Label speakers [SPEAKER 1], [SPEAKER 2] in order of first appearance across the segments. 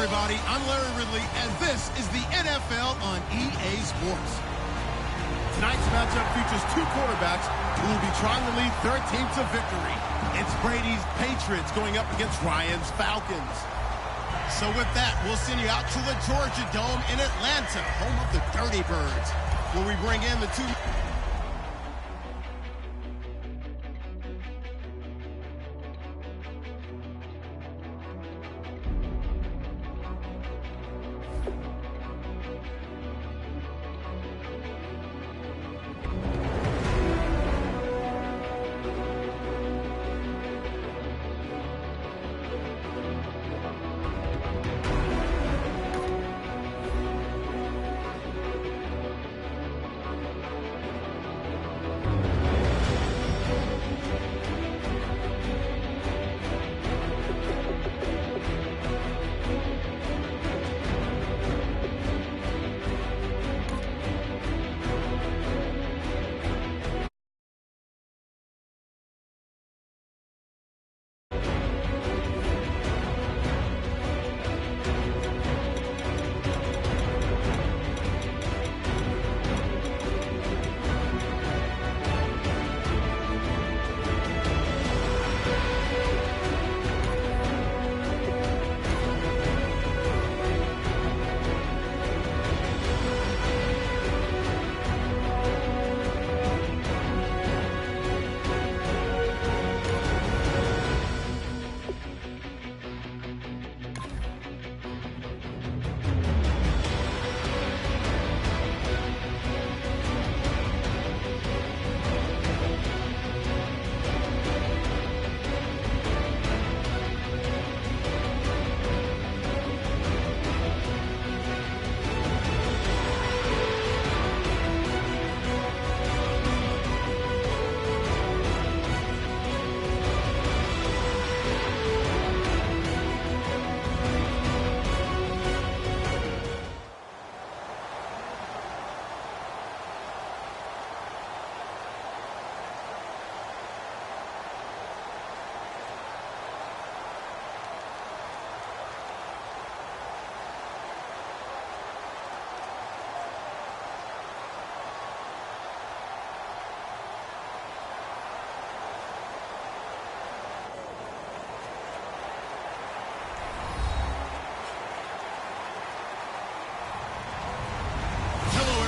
[SPEAKER 1] everybody. I'm Larry Ridley, and this is the NFL on EA Sports. Tonight's matchup features two quarterbacks who will be trying to lead their team to victory. It's Brady's Patriots going up against Ryan's Falcons. So with that, we'll send you out to the Georgia Dome in Atlanta, home of the Dirty Birds, where we bring in the two...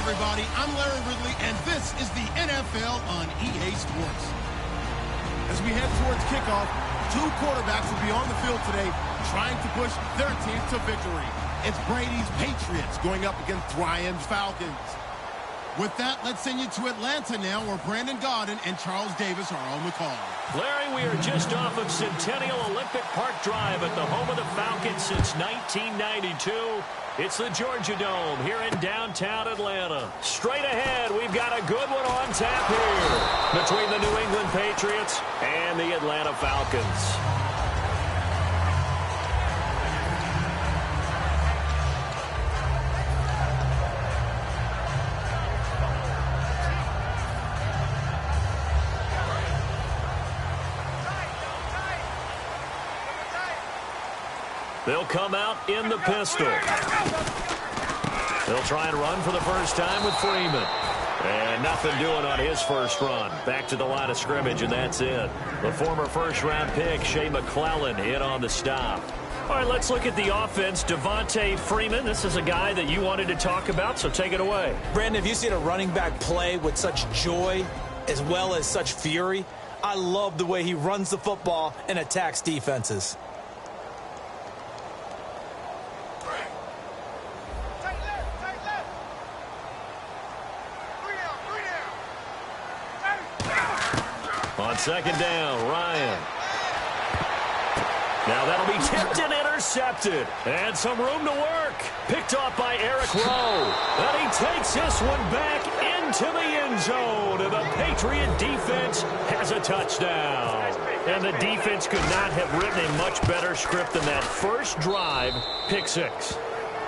[SPEAKER 1] Everybody, I'm Larry Ridley, and this is the NFL on EA Sports. As we head towards kickoff, two quarterbacks will be on the field today trying to push their team to victory. It's Brady's Patriots going up against Ryan's Falcons. With that, let's send you to Atlanta now, where Brandon Gaudin and Charles Davis are on the call.
[SPEAKER 2] Larry, we are just off of Centennial Olympic Park Drive at the home of the Falcons since 1992. It's the Georgia Dome here in downtown Atlanta. Straight ahead, we've got a good one on tap here between the New England Patriots and the Atlanta Falcons. They'll come out in the pistol. They'll try and run for the first time with Freeman. And nothing doing on his first run. Back to the line of scrimmage, and that's it. The former first-round pick, Shea McClellan, in on the stop. All right, let's look at the offense. Devontae Freeman, this is a guy that you wanted to talk about, so take it away.
[SPEAKER 3] Brandon, have you seen a running back play with such joy as well as such fury? I love the way he runs the football and attacks defenses.
[SPEAKER 2] On second down, Ryan. Now that'll be tipped and intercepted. And some room to work. Picked off by Eric Rowe. And he takes this one back into the end zone. And the Patriot defense has a touchdown. And the defense could not have written a much better script than that first drive, pick six.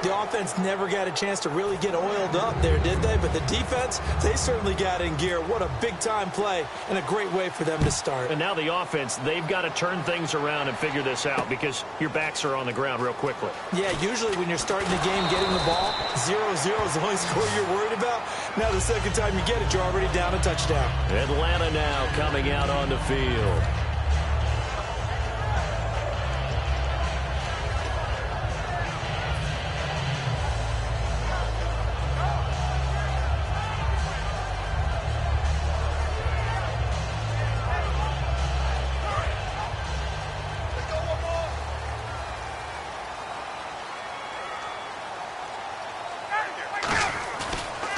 [SPEAKER 3] The offense never got a chance to really get oiled up there, did they? But the defense, they certainly got in gear. What a big-time play and a great way for them to start.
[SPEAKER 2] And now the offense, they've got to turn things around and figure this out because your backs are on the ground real quickly.
[SPEAKER 3] Yeah, usually when you're starting the game, getting the ball, 0-0 is the only score you're worried about. Now the second time you get it, you're already down a touchdown.
[SPEAKER 2] Atlanta now coming out on the field.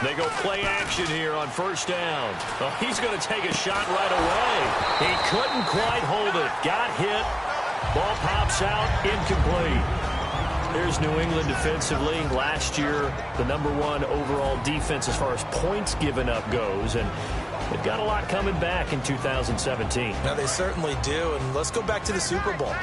[SPEAKER 2] They go play action here on first down. Oh, he's going to take a shot right away. He couldn't quite hold it. Got hit. Ball pops out. Incomplete. Here's New England defensively. Last year, the #1 overall defense as far as points given up goes. And they've got a lot coming back in 2017.
[SPEAKER 3] Now, they certainly do. And let's go back to the Super Bowl.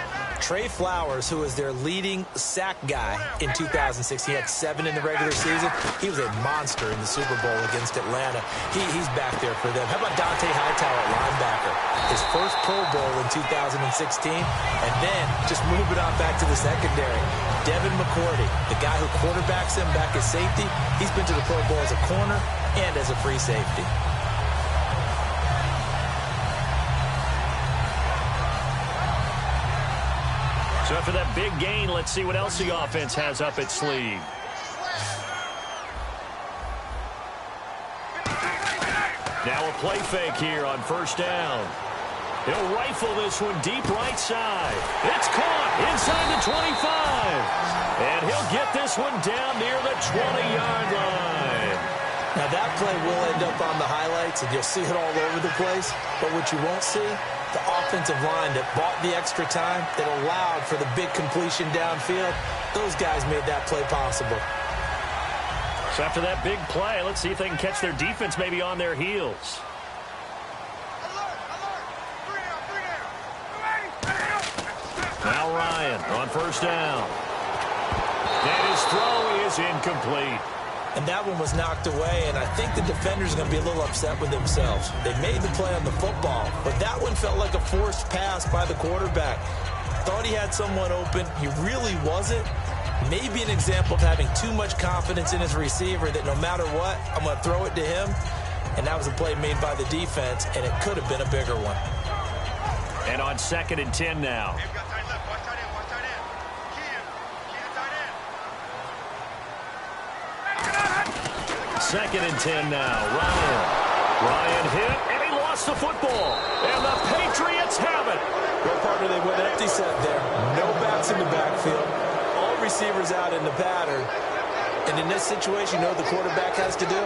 [SPEAKER 3] Trey Flowers, who was their leading sack guy in 2006. He had 7 in the regular season. He was a monster in the Super Bowl against Atlanta. He's back there for them. How about Dante Hightower at linebacker? His first Pro Bowl in 2016. And then just moving on back to the secondary. Devin McCourty, the guy who quarterbacks him back as safety. He's been to the Pro Bowl as a corner and as a free safety.
[SPEAKER 2] So after that big gain, let's see what else the offense has up its sleeve. Now a play fake here on first down. He'll rifle this one deep right side. It's caught inside the 25. And he'll get this one down near the 20-yard line.
[SPEAKER 3] Now that play will end up on the highlights, and you'll see it all over the place. But what you won't see, the offensive line that bought the extra time, that allowed for the big completion downfield, those guys made that play possible.
[SPEAKER 2] So after that big play, let's see if they can catch their defense maybe on their heels. Now Ryan on first down. And his throw is incomplete.
[SPEAKER 3] And that one was knocked away, and I think the defenders are going to be a little upset with themselves. They made the play on the football, but that one felt like a forced pass by the quarterback. Thought he had someone open. He really wasn't. Maybe an example of having too much confidence in his receiver that no matter what, I'm going to throw it to him. And that was a play made by the defense, and it could have been a bigger one.
[SPEAKER 2] And on 2nd and 10 now. Second and 10 now. Ryan hit, and he lost the football. And the Patriots have it.
[SPEAKER 3] Well, partner, they went empty set there. No backs in the backfield. All receivers out in the pattern. And in this situation, you know what the quarterback has to do?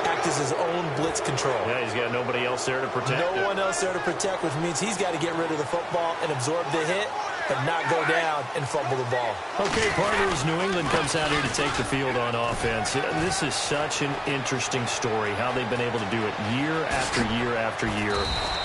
[SPEAKER 3] Act as his own blitz control.
[SPEAKER 2] Yeah, he's got nobody else there to protect
[SPEAKER 3] No one else there to protect, which means he's got to get rid of the football and absorb the hit, but not go down and fumble the ball.
[SPEAKER 2] Okay, partners, New England comes out here to take the field on offense. This is such an interesting story, how they've been able to do it year after year after year.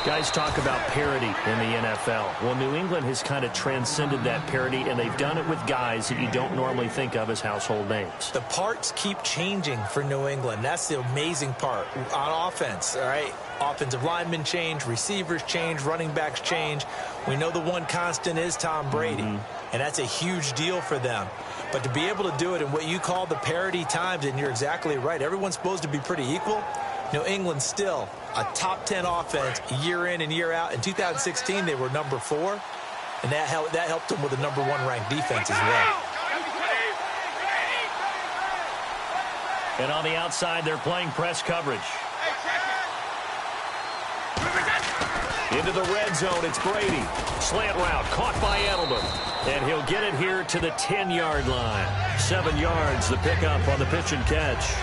[SPEAKER 2] Guys talk about parity in the NFL. Well, New England has kind of transcended that parity, and they've done it with guys that you don't normally think of as household names.
[SPEAKER 3] The parts keep changing for New England. That's the amazing part on offense, all right? Offensive linemen change, receivers change, running backs change. We know the one constant is Tom Brady, and that's a huge deal for them. But to be able to do it in what you call the parity times, and you're exactly right, everyone's supposed to be pretty equal. New England still a top 10 offense year in and year out. In 2016, they were number 4, and that helped them with a number 1 ranked defense as well.
[SPEAKER 2] And on the outside, they're playing press coverage. Into the red zone, it's Brady. Slant route, caught by Edelman. And he'll get it here to the 10-yard line. 7 yards, the pickup on the pitch and catch.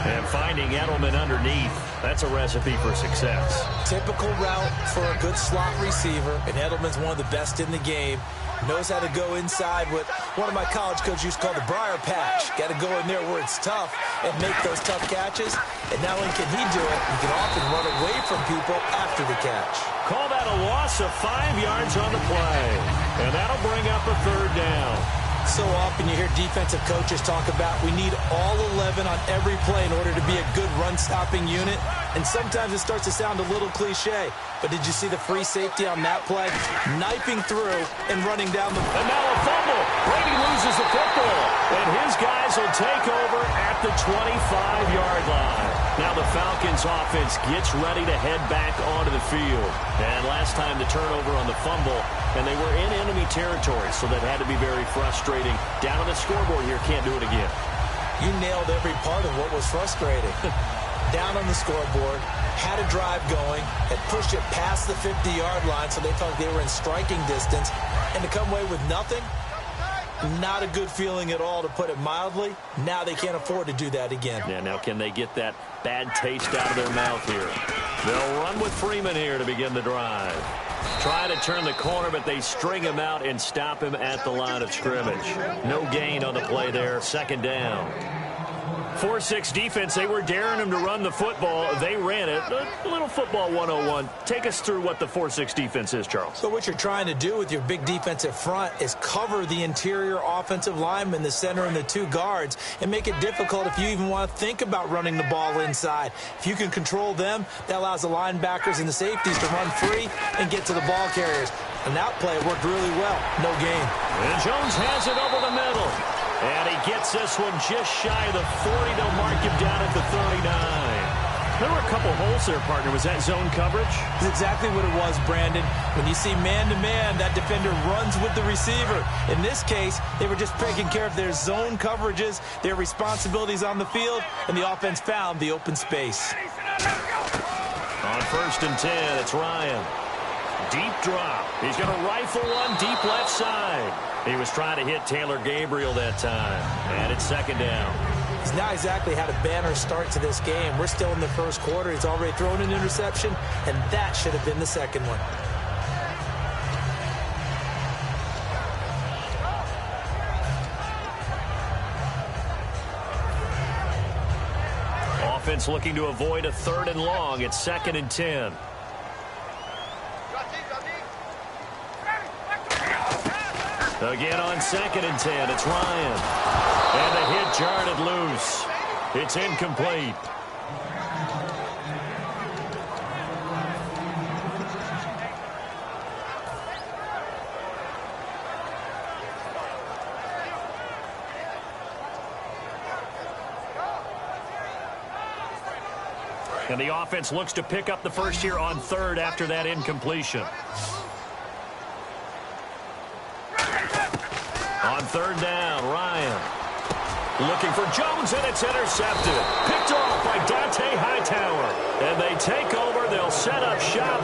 [SPEAKER 2] And finding Edelman underneath, that's a recipe for success.
[SPEAKER 3] Typical route for a good slot receiver, and Edelman's one of the best in the game. Knows how to go inside what one of my college coaches used to call the briar patch. Got to go in there where it's tough and make those tough catches. And not only can he do it, he can often run away from people after the catch.
[SPEAKER 2] Call that a loss of 5 yards on the play. And that'll bring up a 3rd down.
[SPEAKER 3] So often you hear defensive coaches talk about we need all 11 on every play in order to be a good run-stopping unit. And sometimes it starts to sound a little cliche. But did you see the free safety on that play? Knifing through and running down the...
[SPEAKER 2] And now a fumble. Brady loses the football. And his guys will take over at the 25-yard line. Now the Falcons offense gets ready to head back onto the field. And last time the turnover on the fumble, and they were in enemy territory, so that had to be very frustrating. Down on the scoreboard here, can't do it again.
[SPEAKER 3] You nailed every part of what was frustrating. Down on the scoreboard, had a drive going, had pushed it past the 50-yard line, so they felt they were in striking distance, and to come away with nothing, not a good feeling at all, to put it mildly. Now they can't afford to do that again.
[SPEAKER 2] Yeah, now can they get that bad taste out of their mouth here? They'll run with Freeman here to begin the drive. Try to turn the corner, but they string him out and stop him at the line of scrimmage. No gain on the play there, second down. 4-6 defense, they were daring him to run the football. They ran it. A little football 101. Take us through what the 4-6 defense is, Charles.
[SPEAKER 3] So what you're trying to do with your big defensive front is cover the interior offensive lineman, the center, and the two guards, and make it difficult if you even want to think about running the ball inside. If you can control them, that allows the linebackers and the safeties to run free and get to the ball carriers. And that play worked really well. No gain.
[SPEAKER 2] And Jones has it over the middle. And he gets this one just shy of the 40. They'll mark him down at the 39. There were a couple holes there, partner. Was that zone coverage?
[SPEAKER 3] That's exactly what it was, Brandon. When you see man-to-man, that defender runs with the receiver. In this case, they were just taking care of their zone coverages, their responsibilities on the field, and the offense found the open space.
[SPEAKER 2] On 1st and 10, it's Ryan. Deep drop. He's going to rifle one deep left side. He was trying to hit Taylor Gabriel that time. And it's second down.
[SPEAKER 3] He's not exactly had a banner start to this game. We're still in the first quarter. He's already thrown an interception, and that should have been the second one.
[SPEAKER 2] Offense looking to avoid a 3rd and long. It's 2nd and 10. Again on 2nd and 10, it's Ryan. And the hit jarred it loose. It's incomplete. And the offense looks to pick up the first here on 3rd after that incompletion. On 3rd down, Ryan looking for Jones, and it's intercepted. Picked off by Dante Hightower. And they take over. They'll set up shop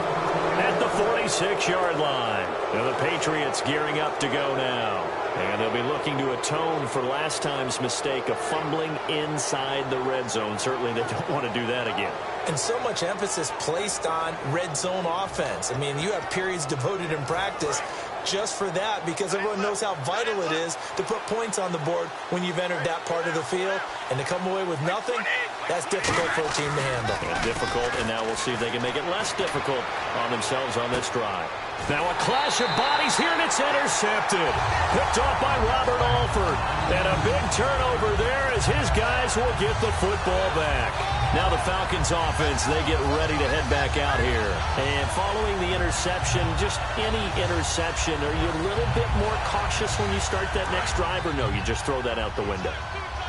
[SPEAKER 2] at the 46-yard line. Now the Patriots gearing up to go now. And they'll be looking to atone for last time's mistake of fumbling inside the red zone. Certainly they don't want to do that again.
[SPEAKER 3] And so much emphasis placed on red zone offense. I mean, you have periods devoted in practice just for that, because everyone knows how vital it is to put points on the board when you've entered that part of the field. And to come away with nothing, that's difficult for a team to handle.
[SPEAKER 2] And difficult, and now we'll see if they can make it less difficult on themselves on this drive. Now a clash of bodies here, and it's intercepted. Picked off by Robert Alford. And a big turnover there as his guys will get the football back. Now the Falcons offense, they get ready to head back out here. And following the interception, just any interception, are you a little bit more cautious when you start that next drive, or no, you just throw that out the window?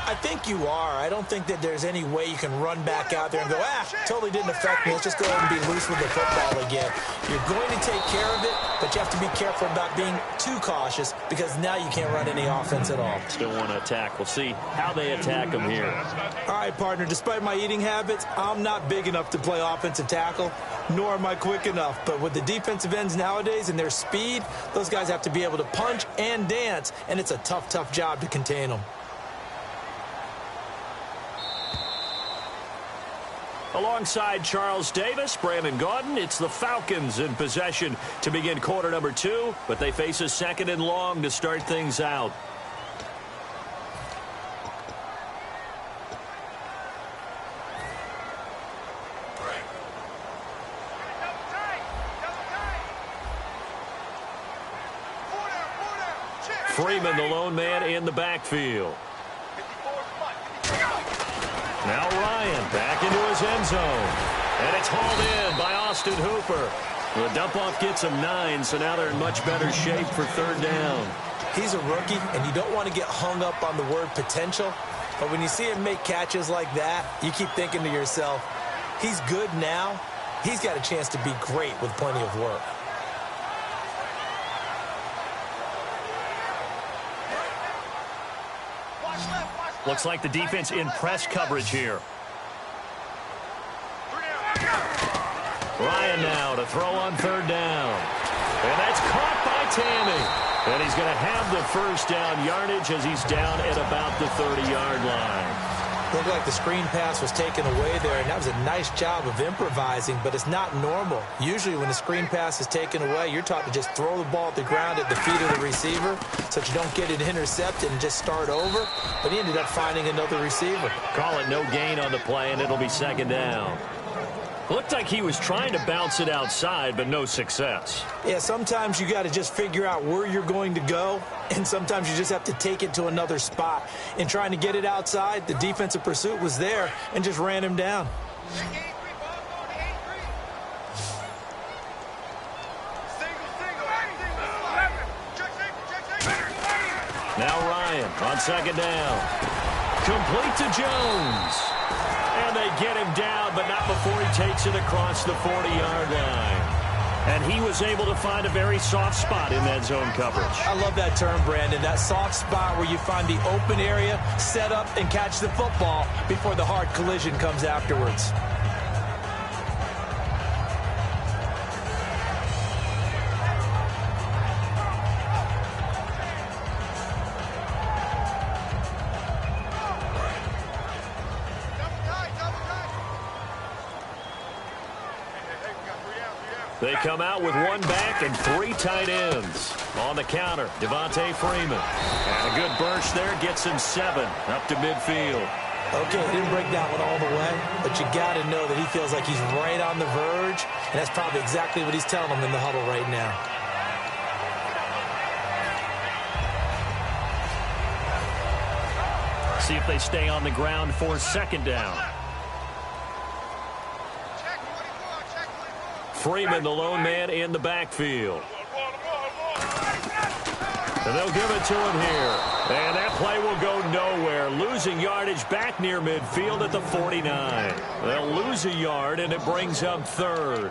[SPEAKER 3] I think you are. I don't think that there's any way you can run back out there and go, totally didn't affect me. Let's just go ahead and be loose with the football again. You're going to take care of it, but you have to be careful about being too cautious, because now you can't run any offense at all.
[SPEAKER 2] Still want to attack. We'll see how they attack them here.
[SPEAKER 3] All right, partner, despite my eating habits, I'm not big enough to play offensive tackle, nor am I quick enough. But with the defensive ends nowadays and their speed, those guys have to be able to punch and dance, and it's a tough, tough job to contain them.
[SPEAKER 2] Alongside Charles Davis, Brandon Gaudin, it's the Falcons in possession to begin quarter number 2, but they face a 2nd and long to start things out. Freeman, the lone man in the backfield. Now Ryan back into his end zone. And it's hauled in by Austin Hooper. The dump-off gets him 9, so now they're in much better shape for third down.
[SPEAKER 3] He's a rookie, and you don't want to get hung up on the word potential. But when you see him make catches like that, you keep thinking to yourself, he's good now. He's got a chance to be great with plenty of work.
[SPEAKER 2] Looks like the defense in press coverage here. Ryan now to throw on third down. And that's caught by Tammy. And he's going to have the first down yardage as he's down at about the 30-yard line.
[SPEAKER 3] Looked like the screen pass was taken away there, and that was a nice job of improvising, but it's not normal. Usually when the screen pass is taken away, you're taught to just throw the ball at the ground at the feet of the receiver so that you don't get it intercepted and just start over. But he ended up finding another receiver.
[SPEAKER 2] Call it no gain on the play, and it'll be second down. Looked like he was trying to bounce it outside, but no success.
[SPEAKER 3] Yeah, sometimes you got to just figure out where you're going to go, and sometimes you just have to take it to another spot. In trying to get it outside, the defensive pursuit was there and just ran him down.
[SPEAKER 2] Now Ryan on second down. Complete to Jones. And they get him down, but not before he takes it across the 40-yard line. And he was able to find a very soft spot in that zone coverage.
[SPEAKER 3] I love that term, Brandon. That soft spot where you find the open area, set up, and catch the football before the hard collision comes afterwards.
[SPEAKER 2] They come out with one back and 3 tight ends. On the counter, Devontae Freeman. And a good burst there gets him 7 up to midfield.
[SPEAKER 3] Okay, he didn't break that one all the way, but you got to know that he feels like he's right on the verge, and that's probably exactly what he's telling them in the huddle right now.
[SPEAKER 2] See if they stay on the ground for second down. Freeman, the lone man in the backfield. And they'll give it to him here. And that play will go nowhere. Losing yardage back near midfield at the 49. They'll lose a yard, and it brings up third.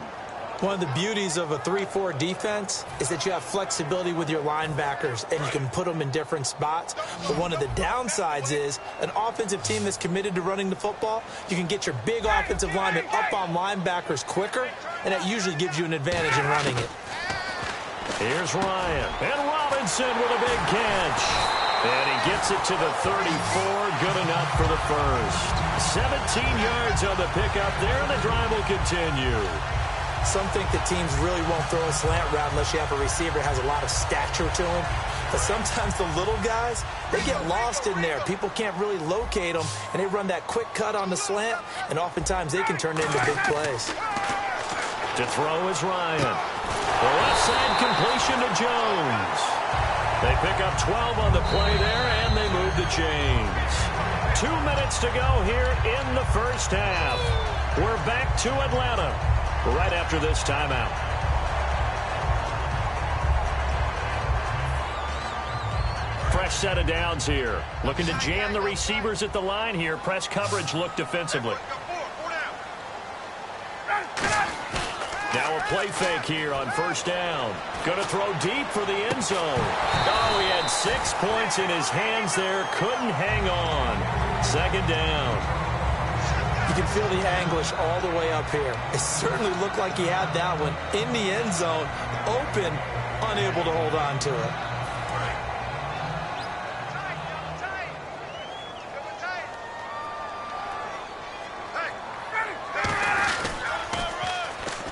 [SPEAKER 3] One of the beauties of a 3-4 defense is that you have flexibility with your linebackers, and you can put them in different spots. But one of the downsides is an offensive team that's committed to running the football, you can get your big offensive linemen up on linebackers quicker, and that usually gives you an advantage in running it.
[SPEAKER 2] Here's Ryan. And Robinson with a big catch. And he gets it to the 34. Good enough for the first. 17 yards on the pickup there, and the drive will continue.
[SPEAKER 3] Some think that teams really won't throw a slant route unless you have a receiver that has a lot of stature to him. But sometimes the little guys, they get lost in there. People can't really locate them, and they run that quick cut on the slant, and oftentimes they can turn it into big plays.
[SPEAKER 2] To throw is Ryan. The left side completion to Jones. They pick up 12 on the play there, and they move the chains. 2 minutes to go here in the first half. We're back to Atlanta right after this timeout. Fresh set of downs here. Looking to jam the receivers at the line here. Press coverage look defensively. Now a play fake here on first down. Going to throw deep for the end zone. Oh, he had 6 points in his hands there. Couldn't hang on. Second down.
[SPEAKER 3] You can feel the anguish all the way up here. It certainly looked like he had that one in the end zone, open, unable to hold on to it.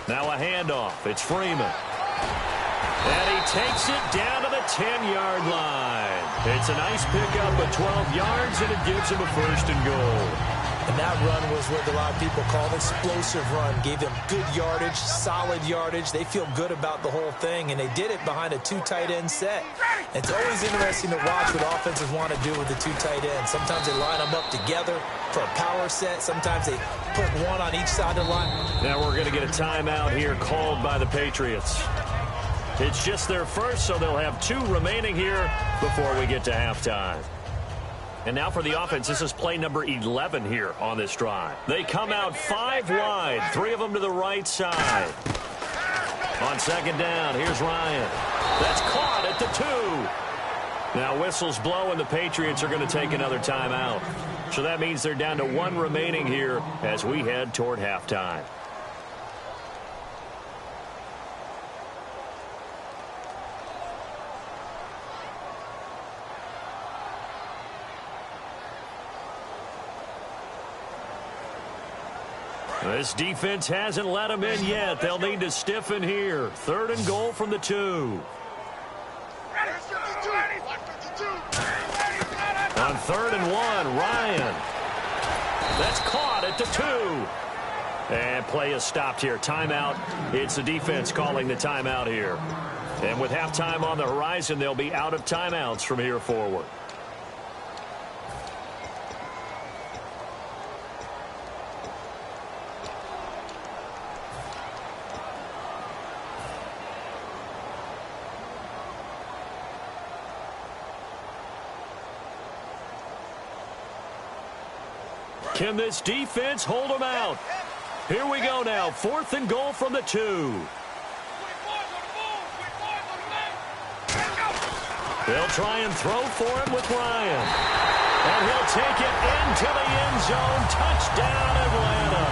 [SPEAKER 2] Now a handoff. It's Freeman. And he takes it down to the 10-yard line. It's a nice pickup of 12 yards, and it gives him a 1st and goal.
[SPEAKER 3] And that run was what a lot of people call an explosive run. Gave them good yardage, solid yardage. They feel good about the whole thing, and they did it behind a 2 tight end set. It's always interesting to watch what offenses want to do with the 2 tight ends. Sometimes they line them up together for a power set. Sometimes they put one on each side of the line.
[SPEAKER 2] Now we're going to get a timeout here called by the Patriots. It's just their first, so they'll have 2 remaining here before we get to halftime. And now for the offense, this is play number 11 here on this drive. They come out 5 wide, 3 of them to the right side. On second down, here's Ryan. That's caught at the 2. Now whistles blow, and the Patriots are going to take another timeout. So that means they're down to 1 remaining here as we head toward halftime. This defense hasn't let them in yet. They'll need to stiffen here. 3rd and goal from the 2. On 3rd and 1, Ryan. That's caught at the 2. And play is stopped here. Timeout. It's the defense calling the timeout here. And with halftime on the horizon, they'll be out of timeouts from here forward. Can this defense hold them out? Here we go now. 4th and goal from the 2. They'll try and throw for him with Ryan. And he'll take it into the end zone. Touchdown, Atlanta.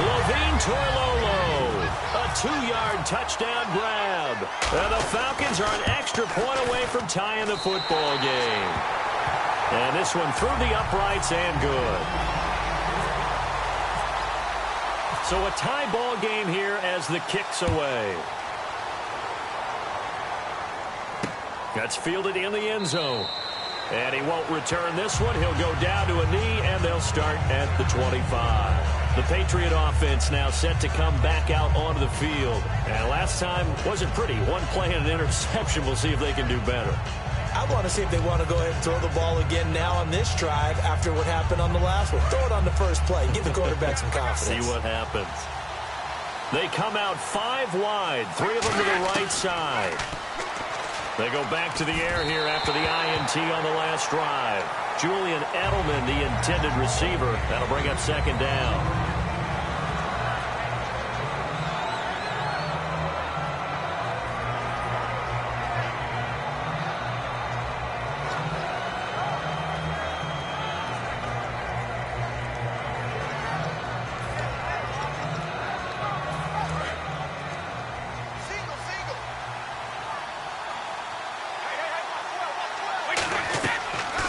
[SPEAKER 2] Levine Toilolo. A 2-yard touchdown grab. And the Falcons are an extra point away from tying the football game. And this one through the uprights and good. So a tie ball game here as the kick's away. That's fielded in the end zone. And he won't return this one. He'll go down to a knee, and they'll start at the 25. The Patriot offense now set to come back out onto the field. And last time wasn't pretty. 1 play and an interception. We'll see if they can do better.
[SPEAKER 3] I want to see if they want to go ahead and throw the ball again now on this drive after what happened on the last one. Throw it on the first play. Give the quarterback some confidence.
[SPEAKER 2] See what happens. They come out 5 wide. 3 of them to the right side. They go back to the air here after the INT on the last drive. Julian Edelman, the intended receiver. That'll bring up second down.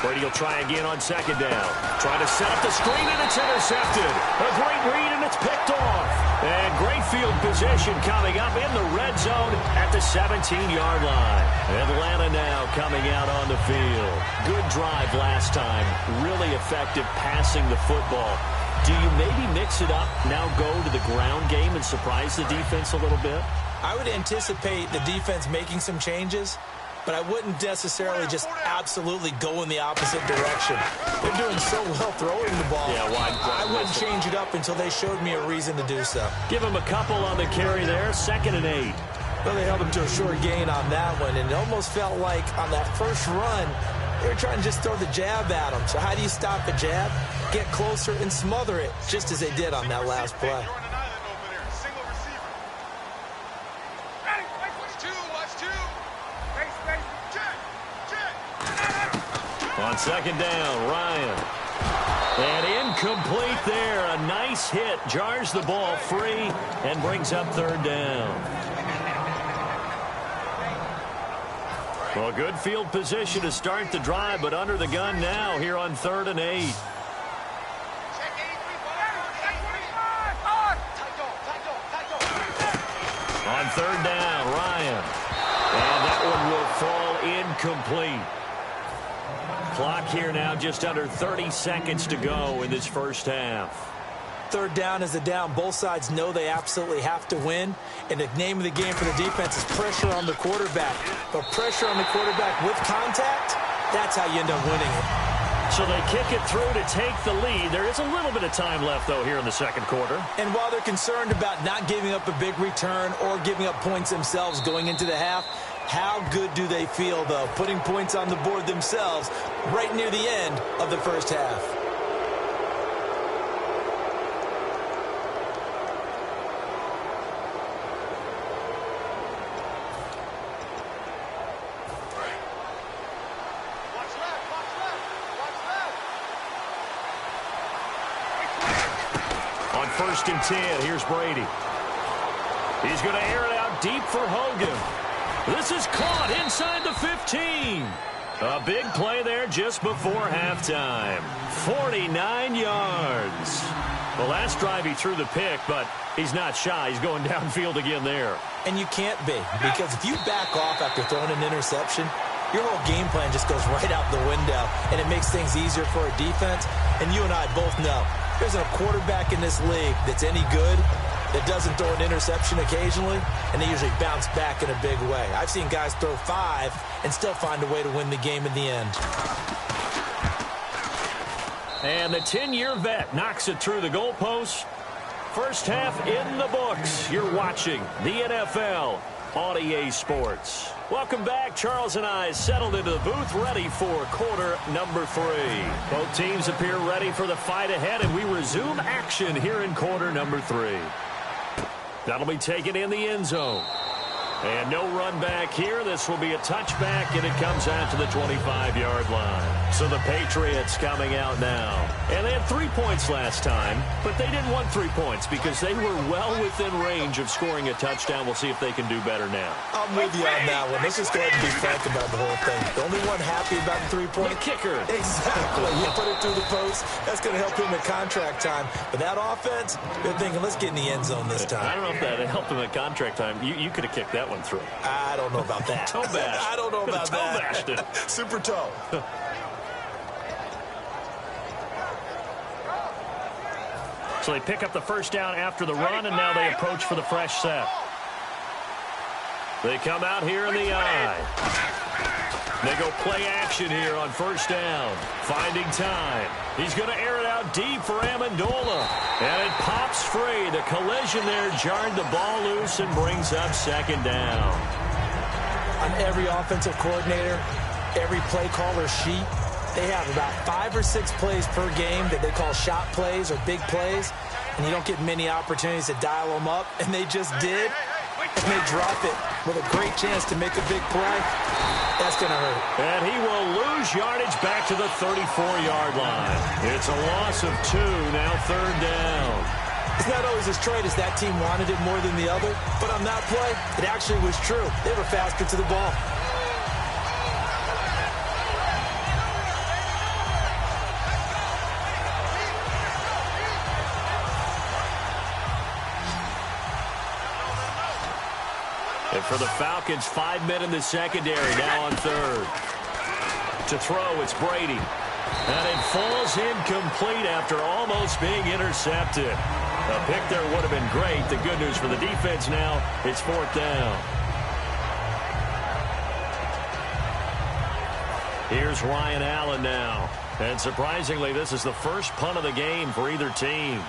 [SPEAKER 2] Brady will try again on second down. Trying to set up the screen, and it's intercepted. A great read, and it's picked off. And great field position coming up in the red zone at the 17-yard line. Atlanta now coming out on the field. Good drive last time. Really effective passing the football. Do you maybe mix it up, now go to the ground game and surprise the defense a little bit?
[SPEAKER 3] I would anticipate the defense making some changes, but I wouldn't necessarily just absolutely go in the opposite direction. They're doing so well throwing the ball.
[SPEAKER 2] Yeah,
[SPEAKER 3] I wouldn't change it up until they showed me a reason to do so.
[SPEAKER 2] Give them a couple on the carry there, 2nd and 8.
[SPEAKER 3] Well, they held them to a short gain on that one, and it almost felt like on that first run, they were trying to just throw the jab at them. So how do you stop a jab? Get closer and smother it, just as they did on that last play.
[SPEAKER 2] On second down, Ryan. And incomplete there. A nice hit. Jars the ball free and brings up 3rd down. Well, good field position to start the drive, but under the gun now here on 3rd and 8. On 3rd down, Ryan. And that one will fall incomplete. Clock here now just under 30 seconds to go in this first half.
[SPEAKER 3] Third down is a down. Both sides know they absolutely have to win. And the name of the game for the defense is pressure on the quarterback. But pressure on the quarterback with contact, that's how you end up winning it.
[SPEAKER 2] So they kick it through to take the lead. There is a little bit of time left, though, here in the second quarter.
[SPEAKER 3] And while they're concerned about not giving up a big return or giving up points themselves going into the half, how good do they feel, though, putting points on the board themselves right near the end of the first half?
[SPEAKER 2] On 1st and 10, here's Brady. He's going to air it out deep for Hogan. This is caught inside the 15. A big play there just before halftime. 49 yards. The last drive he threw the pick, but he's not shy. He's going downfield again there.
[SPEAKER 3] And you can't be, because if you back off after throwing an interception, your whole game plan just goes right out the window, and it makes things easier for a defense. And you and I both know there's a quarterback in this league that's any good that doesn't throw an interception occasionally, and they usually bounce back in a big way. I've seen guys throw 5 and still find a way to win the game in the end.
[SPEAKER 2] And the 10-year vet knocks it through the goalpost. First half in the books. You're watching the NFL on EA Sports. Welcome back. Charles and I settled into the booth, ready for quarter number 3. Both teams appear ready for the fight ahead, and we resume action here in quarter number 3. That'll be taken in the end zone. And no run back here. This will be a touchback, and it comes out to the 25-yard line. So the Patriots coming out now. And they had 3 points last time, but they didn't want 3 points because they were well within range of scoring a touchdown. We'll see if they can do better now.
[SPEAKER 3] I'm with you on that one. Let's just go ahead and be frank about the whole thing. The only one happy about the 3-point.
[SPEAKER 2] The kicker.
[SPEAKER 3] Exactly. You put it through the post. That's going to help him at contract time. But that offense, they're thinking, let's get in the end zone this time.
[SPEAKER 2] I don't know if that helped him at contract time. You could have kicked that one through.
[SPEAKER 3] I don't know about that.
[SPEAKER 2] Toe bash.
[SPEAKER 3] I don't know about
[SPEAKER 2] toe
[SPEAKER 3] that.
[SPEAKER 2] Bashed it.
[SPEAKER 3] Super toe.
[SPEAKER 2] So they pick up the first down after the run, and now they approach for the fresh set. They come out here in the eye. They go play action here on first down. Finding time. He's going to air it out deep for Amendola. And it pops free. The collision there jarred the ball loose and brings up second down.
[SPEAKER 3] On every offensive coordinator, every play caller sheet, they have about 5 or 6 plays per game that they call shot plays or big plays, and you don't get many opportunities to dial them up, and they just did, and they drop it with a great chance to make a big play. That's going to hurt.
[SPEAKER 2] And he will lose yardage back to the 34-yard line. It's a loss of 2, now third down.
[SPEAKER 3] It's not always as straight as that team wanted it more than the other, but on that play, it actually was true. They were faster to the ball.
[SPEAKER 2] And for the Falcons, 5 men in the secondary, now on third. To throw, it's Brady. And it falls incomplete after almost being intercepted. A pick there would have been great. The good news for the defense now, it's fourth down. Here's Ryan Allen now. And surprisingly, this is the first punt of the game for either team.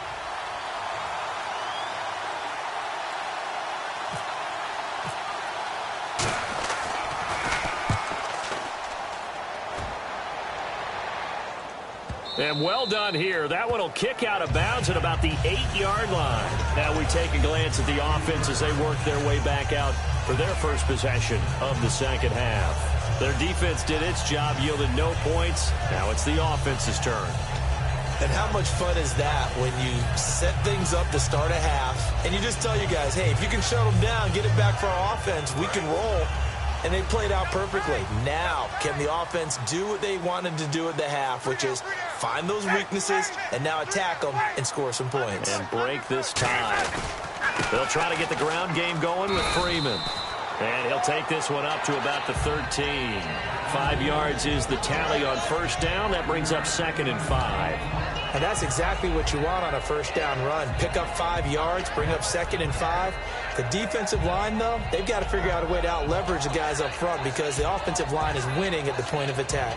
[SPEAKER 2] And well done here. That one will kick out of bounds at about the 8-yard line. Now we take a glance at the offense as they work their way back out for their first possession of the second half. Their defense did its job, yielded no points. Now it's the offense's turn.
[SPEAKER 3] And how much fun is that when you set things up to start a half, and you just tell you guys, hey, if you can shut them down, get it back for our offense, we can roll. And they played out perfectly. Now, can the offense do what they wanted to do at the half, which is find those weaknesses and now attack them and score some points.
[SPEAKER 2] And break this tie. They'll try to get the ground game going with Freeman. And he'll take this one up to about the 13. 5 yards is the tally on first down. That brings up 2nd and 5.
[SPEAKER 3] And that's exactly what you want on a first down run. Pick up 5 yards, bring up 2nd and 5. The defensive line, though, they've got to figure out a way to out-leverage the guys up front because the offensive line is winning at the point of attack.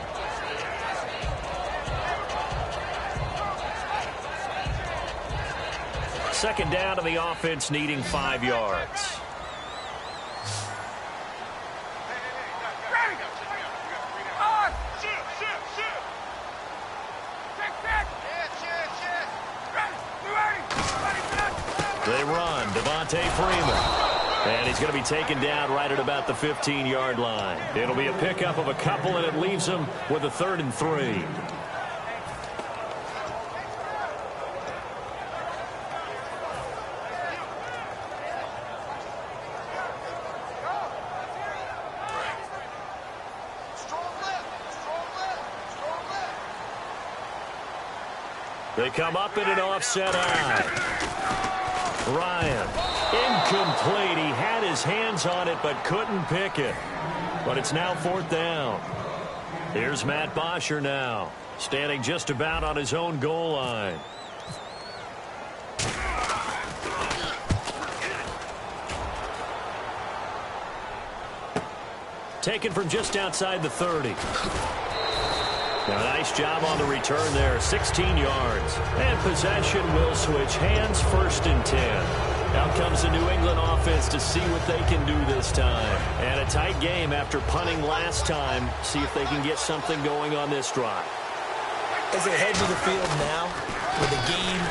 [SPEAKER 2] Second down to the offense, needing 5 yards. They run, Devontae Freeman. And he's going to be taken down right at about the 15-yard line. It'll be a pickup of a couple, and it leaves him with a 3rd and 3. They come up in an offset eye. Ryan, incomplete. He had his hands on it but couldn't pick it. But it's now 4th down. Here's Matt Bosher now, standing just about on his own goal line. Taken from just outside the 30. Now, nice job on the return there, 16 yards. And possession will switch hands, 1st and 10. Out comes the New England offense to see what they can do this time. And a tight game after punting last time. See if they can get something going on this drive.
[SPEAKER 3] As they head to the field now, with the game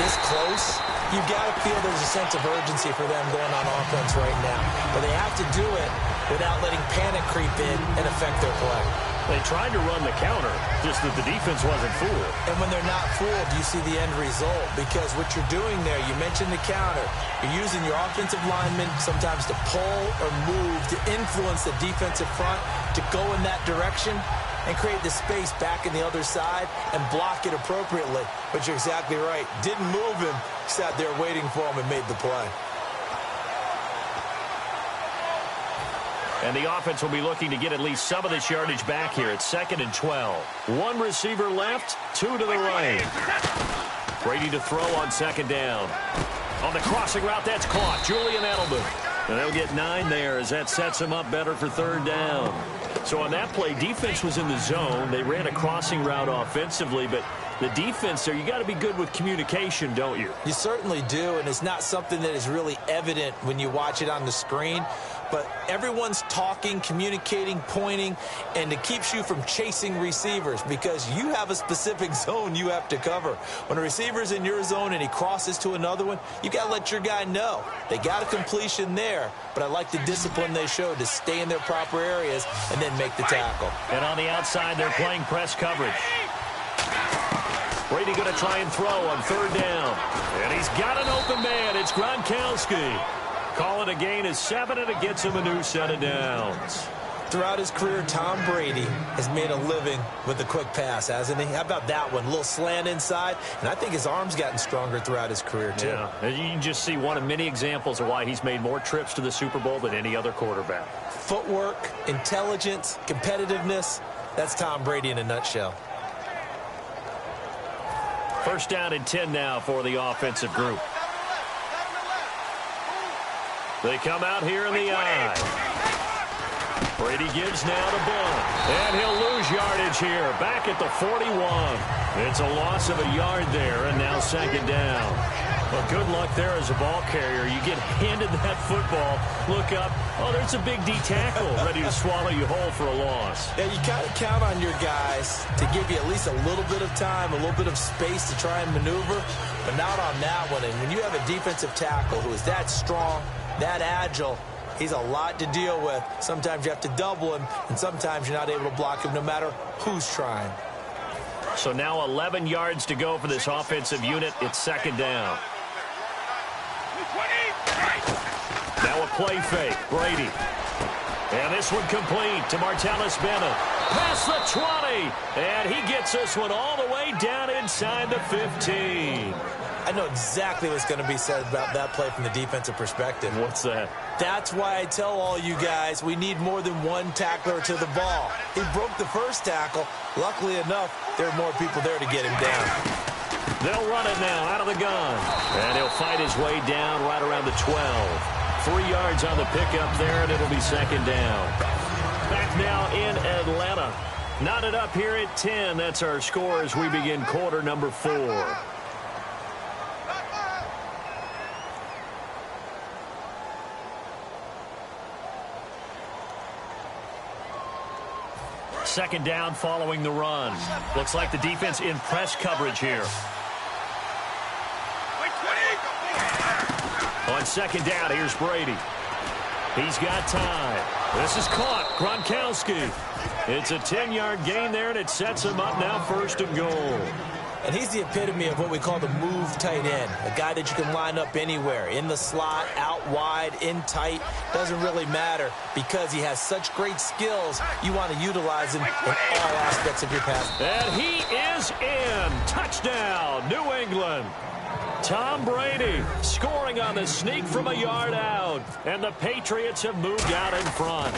[SPEAKER 3] this close, you've got to feel there's a sense of urgency for them going on offense right now. But they have to do it without letting panic creep in and affect their play.
[SPEAKER 2] They tried to run the counter, just that the defense wasn't fooled.
[SPEAKER 3] And when they're not fooled, you see the end result. Because what you're doing there, you mentioned the counter. You're using your offensive linemen sometimes to pull or move to influence the defensive front to go in that direction and create the space back in the other side and block it appropriately. But you're exactly right. Didn't move him, sat there waiting for him and made the play.
[SPEAKER 2] And the offense will be looking to get at least some of this yardage back here. It's 2nd and 12. 1 receiver left, 2 to the right. Brady to throw on 2nd down. On the crossing route, that's caught. Julian Edelman. And they'll get 9 there as that sets them up better for 3rd down. So on that play, defense was in the zone. They ran a crossing route offensively, but the defense there, you got to be good with communication, don't you?
[SPEAKER 3] You certainly do, and it's not something that is really evident when you watch it on the screen. But everyone's talking, communicating, pointing, and it keeps you from chasing receivers because you have a specific zone you have to cover. When a receiver's in your zone and he crosses to another one, you got to let your guy know. They got a completion there, but I like the discipline they showed to stay in their proper areas and then make the tackle.
[SPEAKER 2] And on the outside, they're playing press coverage. Brady going to try and throw on 3rd down. And he's got an open man. It's Gronkowski. Call it a gain of 7, and it gets him a new set of downs.
[SPEAKER 3] Throughout his career, Tom Brady has made a living with the quick pass, hasn't he? How about that one? A little slant inside, and I think his arm's gotten stronger throughout his career, too.
[SPEAKER 2] Yeah, and you can just see one of many examples of why he's made more trips to the Super Bowl than any other quarterback.
[SPEAKER 3] Footwork, intelligence, competitiveness, that's Tom Brady in a nutshell.
[SPEAKER 2] 1st down and 10 now for the offensive group. They come out here in the eye. Brady gives now to Blunt. And he'll lose yardage here. Back at the 41. It's a loss of a yard there, and now 2nd down. Well, good luck there as a ball carrier. You get handed that football, look up, oh, there's a big D tackle ready to swallow you whole for a loss.
[SPEAKER 3] Yeah, you kind of count on your guys to give you at least a little bit of time, a little bit of space to try and maneuver, but not on that one. And when you have a defensive tackle who is that strong, that agile, he's a lot to deal with. Sometimes you have to double him, and sometimes you're not able to block him no matter who's trying.
[SPEAKER 2] So now 11 yards to go for this offensive unit. It's 2nd down. Now a play fake. Brady. And this one complete to Martellus Bennett. Past the 20. And he gets this one all the way down inside the 15.
[SPEAKER 3] I know exactly what's going to be said about that play from the defensive perspective.
[SPEAKER 2] What's that?
[SPEAKER 3] That's why I tell all you guys we need more than one tackler to the ball. He broke the first tackle. Luckily enough, there are more people there to get him down.
[SPEAKER 2] They'll run it now out of the gun. And he'll fight his way down right around the 12. 3 yards on the pickup there, and it'll be second down. Back now in Atlanta. Knotted up here at 10. That's our score as we begin quarter number 4. Second down following the run. Looks like the defense in press coverage here. On second down, here's Brady. He's got time. This is caught. Gronkowski. It's a 10-yard gain there, and it sets him up now first and goal.
[SPEAKER 3] And he's the epitome of what we call the move tight end. A guy that you can line up anywhere. In the slot, out wide, in tight. Doesn't really matter because he has such great skills. You want to utilize him in all aspects of your pass.
[SPEAKER 2] And he is in. Touchdown, New England. Tom Brady scoring on the sneak from a yard out. And the Patriots have moved out in front.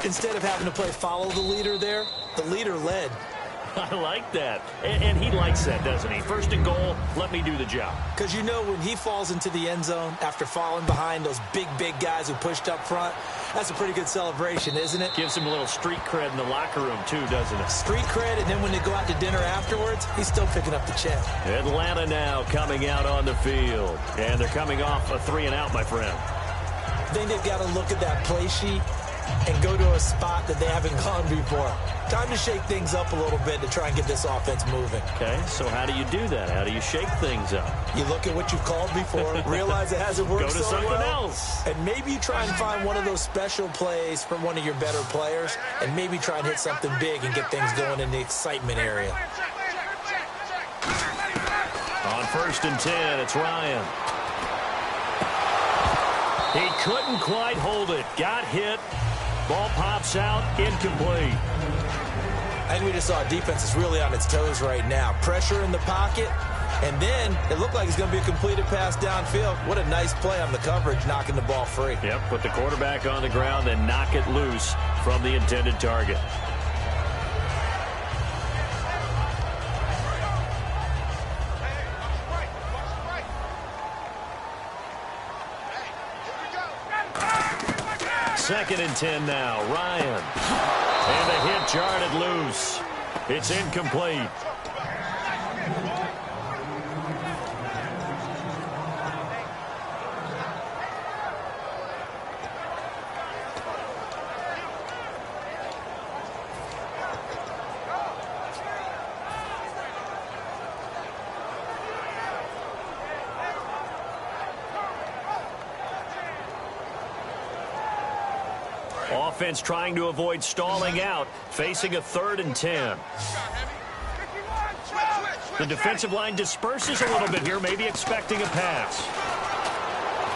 [SPEAKER 3] Instead of having to play follow the leader there, the leader led.
[SPEAKER 2] I like that. And he likes that, doesn't he? First and goal, let me do the job.
[SPEAKER 3] Because you know when he falls into the end zone after falling behind those big guys who pushed up front, that's a pretty good celebration, isn't it?
[SPEAKER 2] Gives him a little street cred in the locker room, too, doesn't it?
[SPEAKER 3] Street cred, and then when they go out to dinner afterwards, he's still picking up the check.
[SPEAKER 2] Atlanta now coming out on the field. And they're coming off a 3-and-out, my friend.
[SPEAKER 3] I think they've got to look at that play sheet and go to a spot that they haven't gone before. Time to shake things up a little bit to try and get this offense moving.
[SPEAKER 2] Okay, so how do you do that? How do you shake things up?
[SPEAKER 3] You look at what you've called before, realize it hasn't worked
[SPEAKER 2] so well. Go to something else.
[SPEAKER 3] And maybe you try and find one of those special plays from one of your better players, and maybe try and hit something big and get things going in the excitement area.
[SPEAKER 2] On first and 10, it's Ryan. He couldn't quite hold it. Got hit. Ball pops out, incomplete.
[SPEAKER 3] I think we just saw defense is really on its toes right now. Pressure in the pocket, and then it looked like it's going to be a completed pass downfield. What a nice play on the coverage, knocking the ball free.
[SPEAKER 2] Yep, put the quarterback on the ground and knock it loose from the intended target. Second and 10 now. Ryan. And a hit jarred loose. It's incomplete. Offense trying to avoid stalling out, facing a 3rd and 10. The defensive line disperses a little bit here, maybe expecting a pass.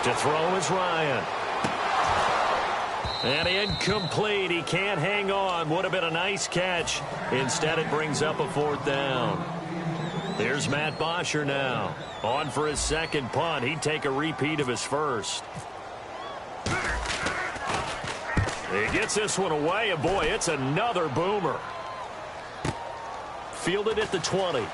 [SPEAKER 2] To throw is Ryan. And incomplete. He can't hang on. Would have been a nice catch. Instead, it brings up a 4th down. There's Matt Bosher now. On for his second punt. He'd take a repeat of his first. He gets this one away, and boy, it's another boomer. Fielded at the 20.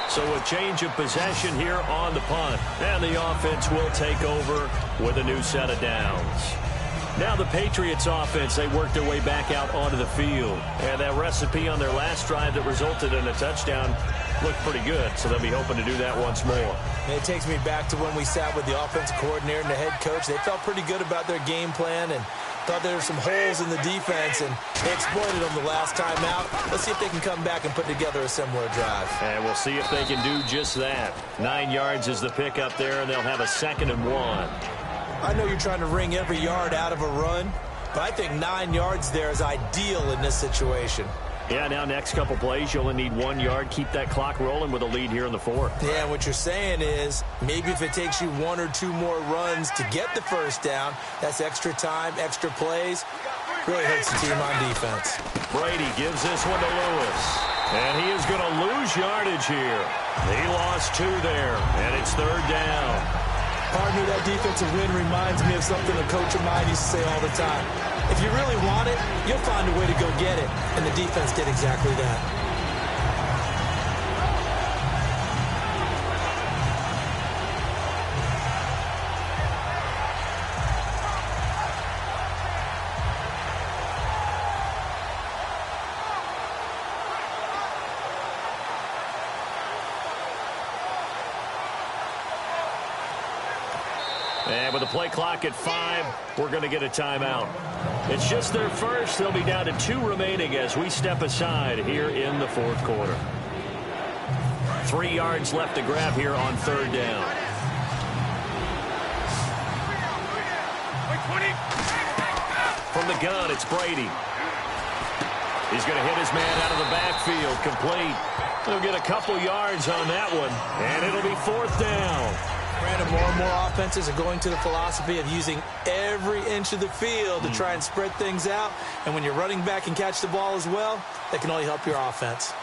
[SPEAKER 2] So a change of possession here on the punt. And the offense will take over with a new set of downs. Now the Patriots offense, they work their way back out onto the field. And that recipe on their last drive that resulted in a touchdown looked pretty good, so they'll be hoping to do that once more.
[SPEAKER 3] And it takes me back to when we sat with the offensive coordinator and the head coach. They felt pretty good about their game plan and thought there were some holes in the defense, and they exploited them the last time out. Let's see if they can come back and put together a similar drive.
[SPEAKER 2] And we'll see if they can do just that. 9 yards is the pickup there, and they'll have a 2nd and 1.
[SPEAKER 3] I know you're trying to wring every yard out of a run, but I think 9 yards there is ideal in this situation.
[SPEAKER 2] Yeah, now next couple plays, you only need 1 yard. Keep that clock rolling with a lead here in the 4th.
[SPEAKER 3] Yeah, what you're saying is maybe if it takes you 1 or 2 more runs to get the first down, that's extra time, extra plays. Really hurts the team on defense.
[SPEAKER 2] Brady gives this one to Lewis. And he is going to lose yardage here. He lost 2 there, and it's 3rd down.
[SPEAKER 3] Partner, that defensive win reminds me of something a coach of mine used to say all the time. If you really want it, you'll find a way to go get it. And the defense did exactly that.
[SPEAKER 2] And with the play clock at 5, we're going to get a timeout. It's just their first. They'll be down to 2 remaining as we step aside here in the 4th quarter. 3 yards left to grab here on 3rd down. From the gun, it's Brady. He's going to hit his man out of the backfield, complete. He'll get a couple yards on that one, and it'll be 4th down.
[SPEAKER 3] Brandon, more and more offenses are going to the philosophy of using every inch of the field to try and spread things out. And when you're running back and catch the ball as well, that can only help your offense.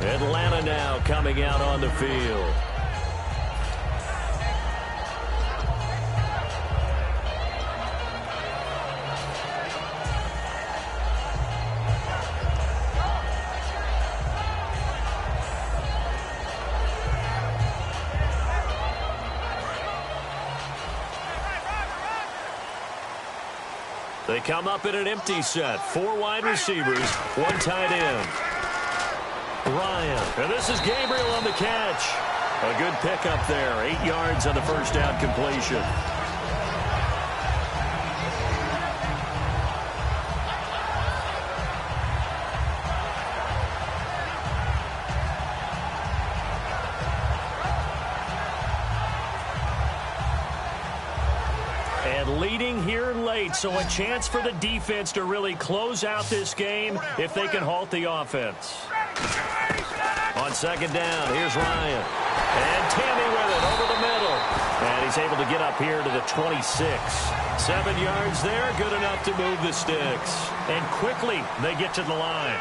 [SPEAKER 2] Atlanta now coming out on the field. They come up in an empty set. 4 wide receivers, 1 tight end. Ryan. And this is Gabriel on the catch. A good pickup there. 8 yards on the first down completion. And leading here late, so a chance for the defense to really close out this game if they can halt the offense. On 2nd down, here's Ryan. And Tammy with it over the middle. And he's able to get up here to the 26. 7 yards there, good enough to move the sticks. And quickly, they get to the line.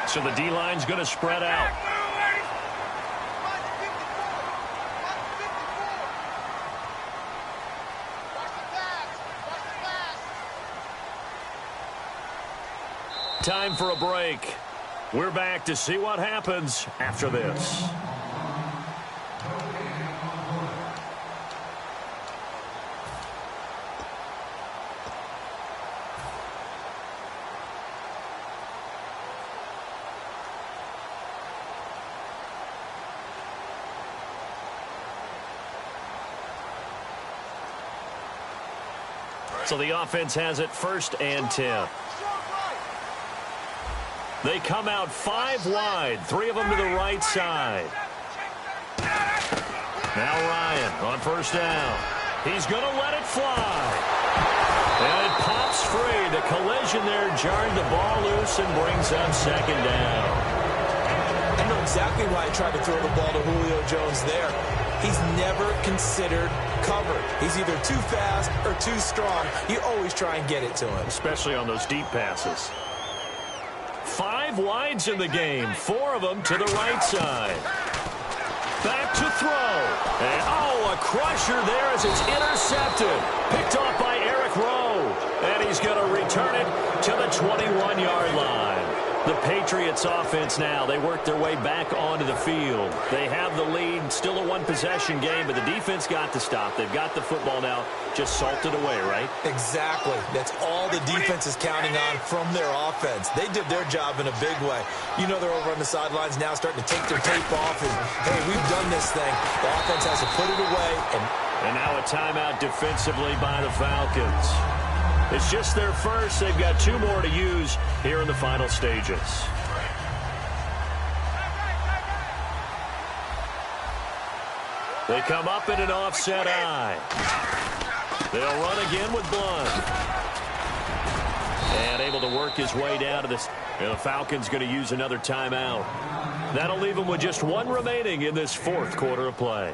[SPEAKER 2] So the D-line's going to spread out. Time for a break. We're back to see what happens after this. So the offense has it 1st and 10. They come out 5 wide, 3 of them to the right side. Now Ryan on 1st down. He's going to let it fly. And it pops free. The collision there jarred the ball loose and brings up 2nd down.
[SPEAKER 3] I know exactly why I tried to throw the ball to Julio Jones there. He's never considered covered. He's either too fast or too strong. You always try and get it to him.
[SPEAKER 2] Especially on those deep passes. 5 wides in the game, 4 of them to the right side. Back to throw. And, a crusher there as it's intercepted. Picked off by Eric Rowe. And he's going to return it to the 21-yard line. The Patriots offense now, they work their way back onto the field. They have the lead, still a 1-possession game, but the defense got to stop. They've got the football now, just salted away, right?
[SPEAKER 3] Exactly. That's all the defense is counting on from their offense. They did their job in a big way. You know they're over on the sidelines now starting to take their tape off. And, hey, we've done this thing. The offense has to put it away.
[SPEAKER 2] And now a timeout defensively by the Falcons. It's just their first. They've got 2 more to use here in the final stages. They come up in an offset eye. They'll run again with Blunt. And able to work his way down to this. And the Falcons going to use another timeout. That'll leave him with just one remaining in this fourth quarter of play.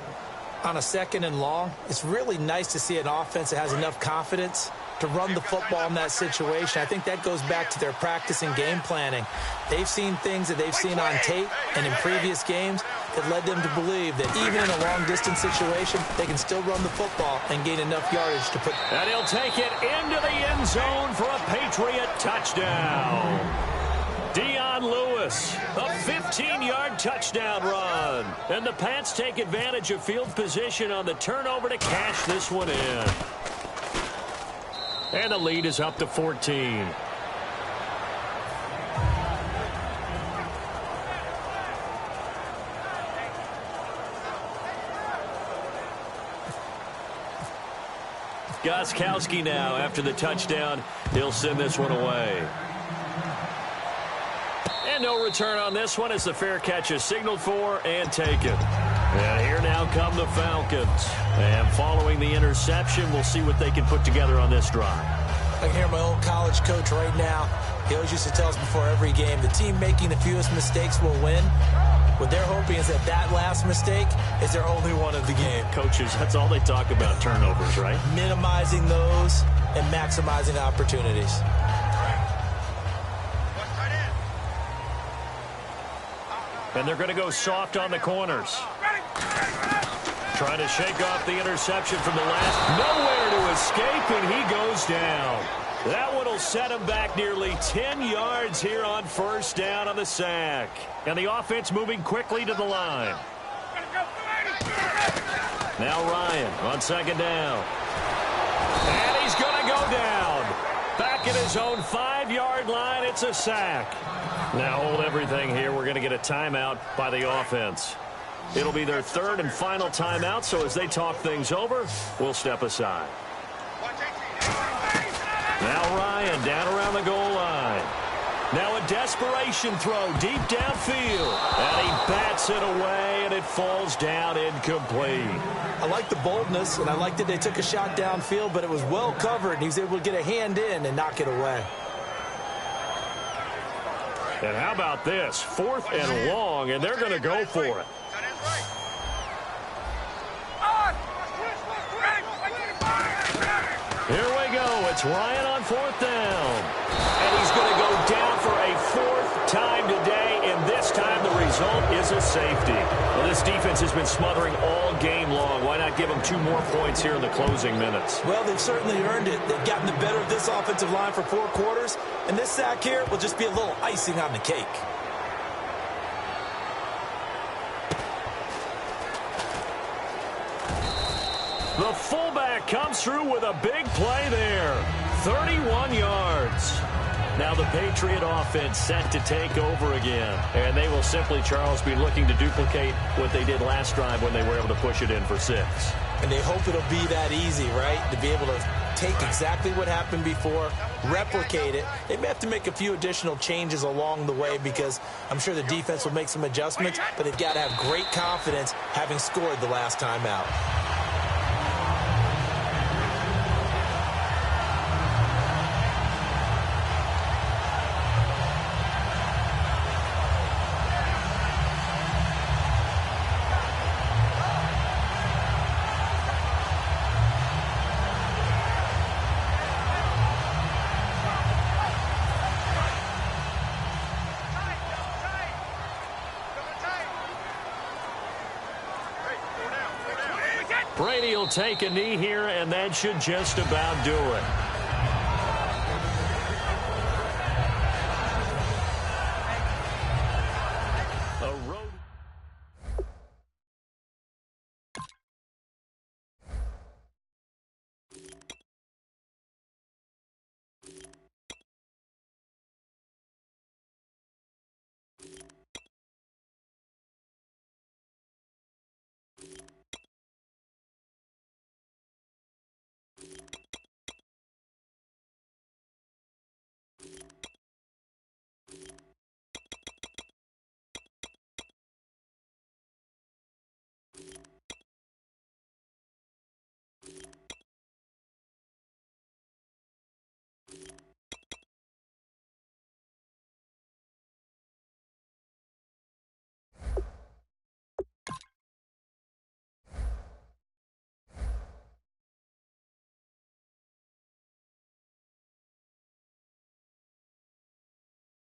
[SPEAKER 3] On a 2nd and long, it's really nice to see an offense that has enough confidence to run the football in that situation. I think that goes back to their practice and game planning. They've seen things that they've seen on tape and in previous games that led them to believe that even in a long-distance situation, they can still run the football and gain enough yardage to put...
[SPEAKER 2] And he'll take it into the end zone for a Patriot touchdown. Dion Lewis, a 15-yard touchdown run. And the Pats take advantage of field position on the turnover to cash this one in. And the lead is up to 14. Gostkowski now after the touchdown. He'll send this one away. And no return on this one as the fair catch is signaled for and taken. And here now come the Falcons. And following the interception, we'll see what they can put together on this drive.
[SPEAKER 3] I can hear my old college coach right now. He always used to tell us before every game, the team making the fewest mistakes will win. What they're hoping is that last mistake is their only one of the game.
[SPEAKER 2] Coaches, that's all they talk about, turnovers, right?
[SPEAKER 3] Minimizing those and maximizing opportunities.
[SPEAKER 2] And they're going to go soft on the corners. Trying to shake off the interception from the last. Nowhere to escape, and he goes down. That one will set him back nearly 10 yards here on first down on the sack. And the offense moving quickly to the line. Now Ryan on 2nd down. And he's going to go down. Back at his own 5-yard line, it's a sack. Now hold everything here. We're going to get a timeout by the offense. It'll be their 3rd and final timeout, so as they talk things over, we'll step aside. Now Ryan down around the goal line. Now a desperation throw deep downfield. And he bats it away, and it falls down incomplete.
[SPEAKER 3] I like the boldness, and I like that they took a shot downfield, but it was well covered, and he was able to get a hand in and knock it away.
[SPEAKER 2] And how about this? 4th and long, and they're going to go for it. Here we go. It's Ryan on 4th down. And he's going to go down for a 4th time today, and this time the result is a safety. Well, this defense has been smothering all game long. Why not give them 2 more points here in the closing minutes?
[SPEAKER 3] Well, they've certainly earned it. They've gotten the better of this offensive line for 4 quarters, and this sack here will just be a little icing on the cake.
[SPEAKER 2] The fullback comes through with a big play there. 31 yards. Now the Patriot offense set to take over again. And they will simply, Charles, be looking to duplicate what they did last drive when they were able to push it in for 6.
[SPEAKER 3] And they hope it'll be that easy, right? To be able to take exactly what happened before, replicate it. They may have to make a few additional changes along the way because I'm sure the defense will make some adjustments, but they've got to have great confidence having scored the last time out.
[SPEAKER 2] Brady will take a knee here, and that should just about do it.